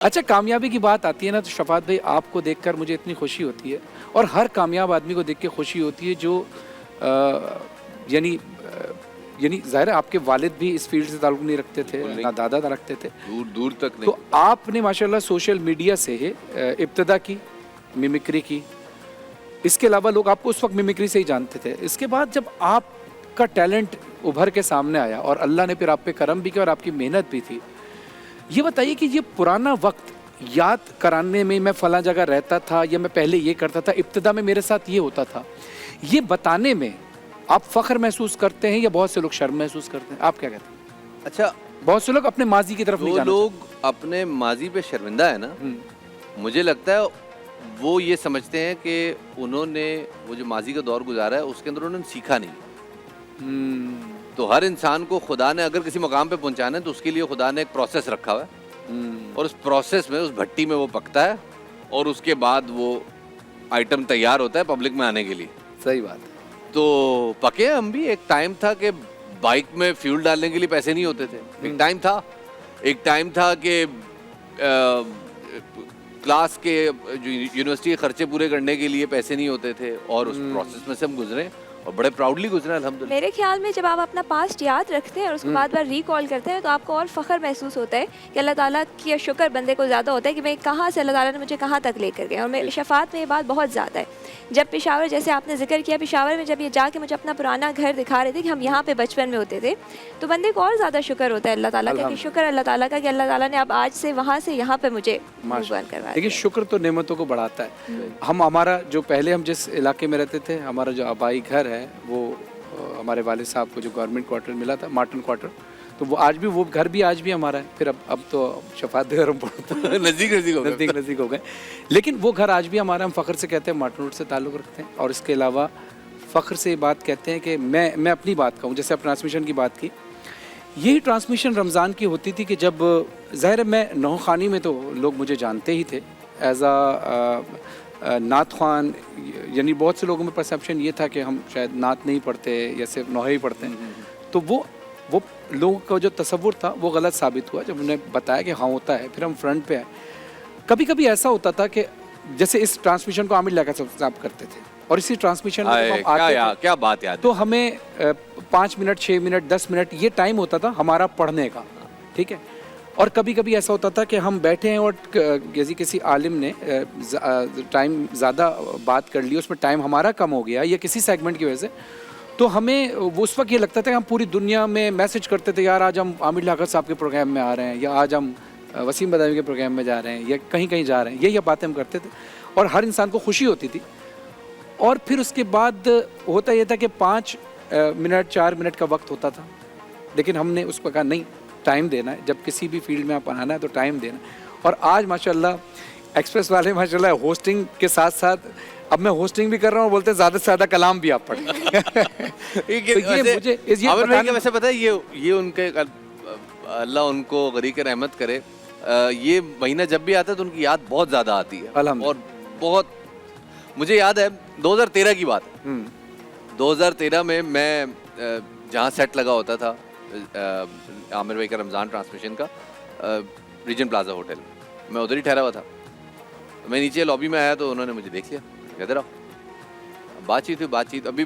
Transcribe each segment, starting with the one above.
اچھا کامیابی کی بات آتی ہے نا تو شفاعت بھائی آپ کو دیکھ کر مجھے اتنی خوشی ہوتی ہے اور ہر کامیاب آدمی کو دیکھ کے خوشی ہوتی ہے جو یعنی ظاہر ہے آپ کے والد بھی اس فیلڈ سے تعلق نہیں رکھتے تھے نہ دادا نہ رکھتے تھے دور دور تک نہیں. تو آپ نے ماشاءاللہ سوشل میڈیا سے ابتدا کی میمکری کی. اس کے علاوہ لوگ آپ کو اس وقت میمکری سے ہی جانتے تھے. اس کے بعد جب آپ کا ٹیلنٹ ابھر کے سامنے آیا اور اللہ نے پھر آپ پہ کرم بھی کیا اور آپ کی محنت بھی تھی, یہ بتائیے کہ یہ پرانا وقت یاد کرانے میں میں فلاں جگہ رہتا تھا یا میں پہلے یہ کرتا تھا, ابتدا میں میرے ساتھ یہ ہوتا تھا, یہ بتانے میں آپ فخر محسوس کرتے ہیں یا بہت سے لوگ شرم محسوس کرتے ہیں؟ آپ کیا کہتے ہیں؟ اچھا, بہت سے لوگ اپنے ماضی کی طرف نہیں جانا لوگ اپنے ماضی پہ شرمندہ ہے نا, مجھے لگتا ہے وہ یہ سمجھتے ہیں کہ انہوں نے وہ جو ماضی کا دور گزارا ہے اس کے اندر انہوں نے سیکھا نہیں. تو ہر انسان کو خدا نے اگر کسی مقام پہ پہنچانا ہے تو اس کے لیے خدا نے ایک پروسیس رکھا ہوا ہے اور اس پروسیس میں اس بھٹی میں وہ پکتا ہے اور اس کے بعد وہ آئٹم تیار ہوتا ہے پبلک میں آنے کے لیے. صحیح بات ہے. تو پکے ہم بھی. ایک ٹائم تھا کہ بائک میں فیول ڈالنے کے لیے پیسے نہیں ہوتے تھے. ایک ٹائم تھا کہ کلاس کے یونیورسٹی کے خرچے پورے کرنے کے لیے پیسے نہیں ہوتے تھے اور اس پروسیس میں سے ہم گزرے اور بڑے پراؤڈلی گزرے الحمدللہ. میرے خیال میں جب آپ اپنا پاسٹ یاد رکھتے ہیں اور اس کو بار بار ریکال کرتے ہیں تو آپ کو اور فخر محسوس ہوتا ہے کہ اللہ تعالیٰ کی شکر بندے کو زیادہ ہوتا ہے کہ میں کہاں سے اللہ تعالیٰ نے مجھے کہاں تک لے کر گیا. اور میری شفاعت میں یہ بات بہت زیادہ ہے. جب پشاور, جیسے آپ نے ذکر کیا, پشاور میں جب یہ جا کے مجھے اپنا پرانا گھر دکھا رہے تھے کہ ہم یہاں پہ بچپن میں ہوتے تھے, تو بندے کو اور زیادہ شکر ہوتا ہے اللہ تعالیٰ کا کہ شکر اللہ تعالیٰ کا کہ اللہ تعالیٰ نے اب آج سے وہاں سے یہاں پہ مجھے موو آن کروا دیا. لیکن شکر تو نعمتوں کو بڑھاتا ہے. ہمارا جو پہلے ہم جس علاقے میں رہتے تھے, ہمارا جو آبائی گھر ہے وہ ہمارے والد صاحب کو جو گورنمنٹ کوارٹر ملا تھا, مارٹن کوارٹر, تو وہ آج بھی وہ گھر بھی آج بھی ہمارا ہے. پھر اب تو شفاعت گھر نزدیک ہو گئے, لیکن وہ گھر آج بھی ہمارا. ہم فخر سے کہتے ہیں مارٹن روڈ سے تعلق رکھتے ہیں. اور اس کے علاوہ فخر سے یہ بات کہتے ہیں کہ میں اپنی بات کہوں, جیسے آپ ٹرانسمیشن کی بات کی, یہی ٹرانسمیشن رمضان کی ہوتی تھی کہ جب ظاہر ہے میں نو خوانی میں تو لوگ مجھے جانتے ہی تھے ایز نعت خوان. یعنی بہت سے لوگوں میں پرسیپشن یہ تھا کہ ہم شاید نعت نہیں پڑھتے یا صرف نوحے ہی پڑھتے ہیں. تو وہ لوگوں کا جو تصور تھا وہ غلط ثابت ہوا جب انہیں بتایا کہ ہاں ہوتا ہے. پھر ہم فرنٹ پہ آئے. کبھی کبھی ایسا ہوتا تھا کہ جیسے اس ٹرانسمیشن کو عامر لیاقت صاحب کرتے تھے اور اسی ٹرانسمیشن میں ہم آتے تھے, کیا بات یاد, تو ہمیں 5 منٹ 6 منٹ 10 منٹ یہ ٹائم ہوتا تھا ہمارا پڑھنے کا, ٹھیک ہے. اور کبھی کبھی ایسا ہوتا تھا کہ ہم بیٹھے ہیں اور کسی عالم نے ٹائم زیادہ بات کر لی, اس میں ٹائم ہمارا کم ہو گیا یا کسی سیگمنٹ کی وجہ سے, تو ہمیں اس وقت یہ لگتا تھا کہ ہم پوری دنیا میں میسج کرتے تھے, یار آج ہم عامر لیاقت صاحب کے پروگرام میں آ رہے ہیں, یا آج ہم وسیم بداوی کے پروگرام میں جا رہے ہیں, یا کہیں جا رہے ہیں. یہ باتیں ہم کرتے تھے اور ہر انسان کو خوشی ہوتی تھی. اور پھر اس کے بعد ہوتا یہ تھا کہ 5 منٹ 4 منٹ کا وقت ہوتا تھا, لیکن ہم نے اس کو کہا نہیں, ٹائم دینا ہے. جب کسی بھی فیلڈ میں آپ آنا ہے تو ٹائم دینا ہے. اور آج ماشاءاللہ ایکسپریس والے ماشاءاللہ ہوسٹنگ کے ساتھ ساتھ اب میں ہوسٹنگ بھی کر رہا ہوں, بولتے ہیں زیادہ سے زیادہ کلام بھی آپ پڑھیں. ویسے پتہ ہے یہ ان کے اللہ ان کو غریق رحمت کرے, یہ مہینہ جب بھی آتا ہے تو ان کی یاد بہت زیادہ آتی ہے. اور بہت مجھے یاد ہے 2013 کی بات ہے. 2013 میں جہاں سیٹ لگا ہوتا تھا عامر بھائی کا رمضان ٹرانسمیشن کا, ریجن پلازا ہوٹل, میں ادھر ہی ٹھہرا ہوا تھا. میں نیچے لابی میں آیا تو انہوں نے مجھے دیکھ لیا, ادھر آؤ. بات چیت ابھی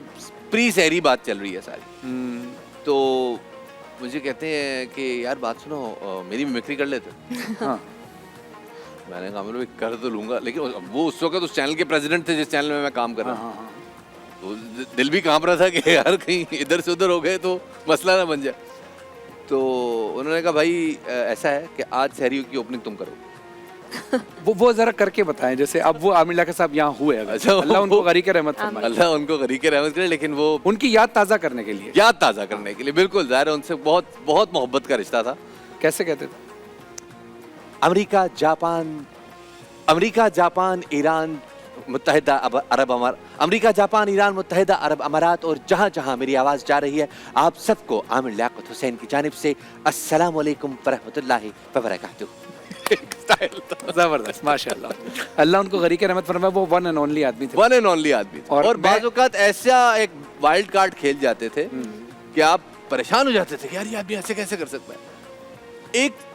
پری سحری بات چل رہی ہے ساری. تو مجھے کہتے ہیں کہ یار بات سنو, میری میمکری کر لیتے. میں نے کہا عامر بھائی کر تو لوں گا, لیکن وہ اس وقت اس چینل کے پریزیڈنٹ تھے جس چینل میں کام کر رہا ہوں. تو دل بھی کانپ رہا تھا کہ یار کہیں ادھر سے ادھر ہو گئے تو مسئلہ نہ بن جائے. تو انہوں نے کہا بھائی ایسا ہے کہ آج سحری کی اوپننگ تم کرو. وہ ذرا کر کے بتائیں, جیسے اب وہ عامر لیاقت صاحب یہاں ہوئے, اللہ ان کو غریق رحمت فرمائے. اللہ ان کو غریق رحمت کرے, لیکن وہ ان کی یاد تازہ کرنے کے لیے بالکل ظاہر ہے ان سے بہت بہت محبت کا رشتہ تھا. کیسے کہتے تھے؟ امریکہ جاپان ایران متحدہ عرب امارات اور جہاں جہاں میری آواز جا رہی ہے, آپ سب کو عامر لیاقت حسین کی جانب سے السلام علیکم ورحمۃ اللہ وبرکاتہ. زبردست, ماشاءاللہ. اللہ ان کو غریق رحمت فرمائے. وہ ون اینڈ اونلی آدمی تھے. اور بعض اوقات ایسا ایک وائلڈ کارڈ کھیل جاتے تھے کہ آپ پریشان ہو جاتے تھے کہ یار یہ آدمی ایسے کیسے کر سکتا ہے. ایک